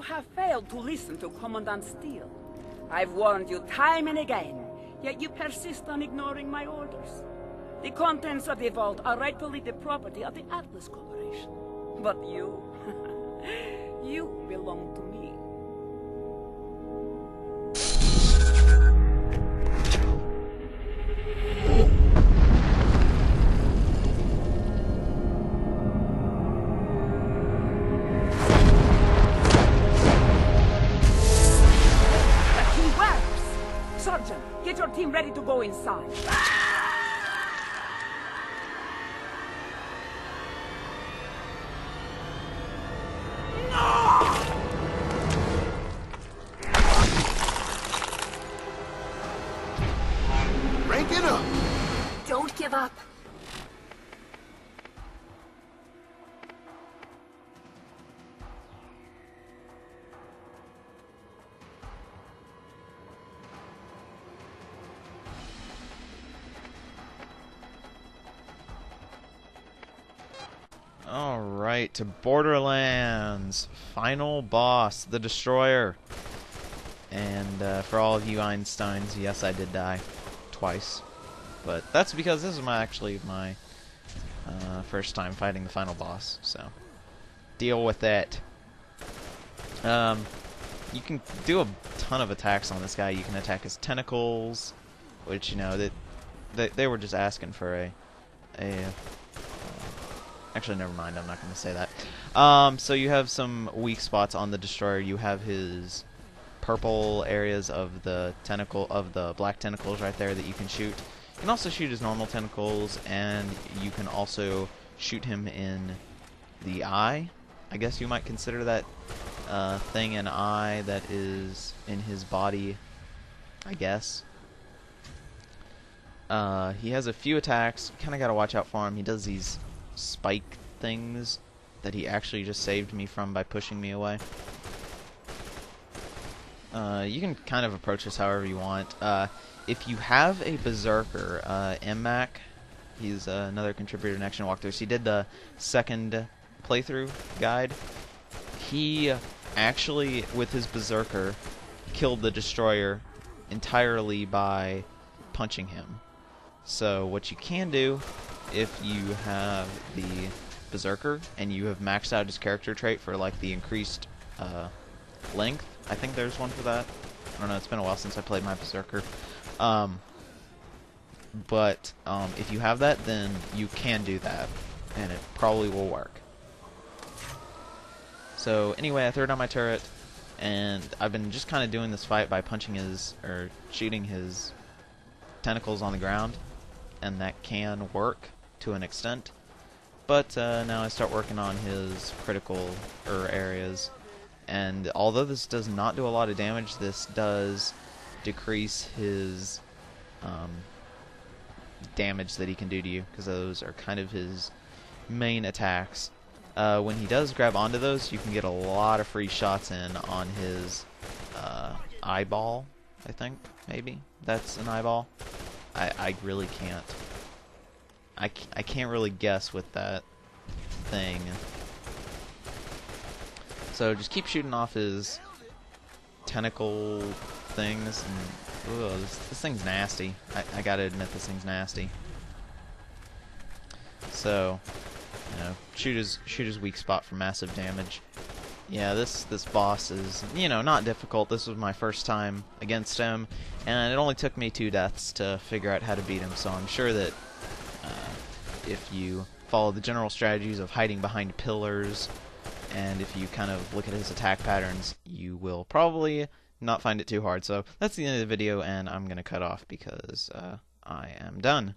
You have failed to listen to Commandant Steele. I've warned you time and again, yet you persist on ignoring my orders. The contents of the vault are rightfully the property of the Atlas Corporation. But you... you belong to me. Sergeant, get your team ready to go inside. Rank it up! Don't give up. Alright, to Borderlands. Final boss, the Destroyer. And for all of you Einsteins, yes, I did die. Twice. But that's because this is actually my first time fighting the final boss, so deal with that. You can do a ton of attacks on this guy. You can attack his tentacles, which, you know, they were just asking for actually, never mind. I'm not going to say that. So you have some weak spots on the Destroyer. You have his purple areas of the black tentacles right there that you can shoot. You can also shoot his normal tentacles, and you can also shoot him in the eye. I guess you might consider that thing an eye that is in his body, I guess. He has a few attacks. Kind of got to watch out for him. He does these spike things that he actually just saved me from by pushing me away. You can kind of approach this however you want. If you have a Berserker, MMAC, he's another contributor to Action Walkthroughs. He did the second playthrough guide. He actually, with his Berserker, killed the Destroyer entirely by punching him. So what you can do, if you have the Berserker and you have maxed out his character trait for like the increased length, I think there's one for that. I don't know, it's been a while since I played my Berserker. But if you have that, then you can do that, and it probably will work. So anyway, I threw it on my turret, and I've been just kind of doing this fight by punching his, or shooting his tentacles on the ground, and that can work to an extent. But now I start working on his critical areas, and although this does not do a lot of damage, this does decrease his damage that he can do to you, because those are kind of his main attacks. When he does grab onto those, you can get a lot of free shots in on his eyeball, I think, maybe. That's an eyeball. I really can't. I can't really guess with that thing. So just keep shooting off his tentacle things. And, ugh, this thing's nasty. I gotta admit, this thing's nasty. So, you know, shoot his weak spot for massive damage. Yeah, this boss is, you know, not difficult. This was my first time against him, and it only took me 2 deaths to figure out how to beat him. So I'm sure that if you follow the general strategies of hiding behind pillars, and if you kind of look at his attack patterns, you will probably not find it too hard. So that's the end of the video, and I'm going to cut off because I am done.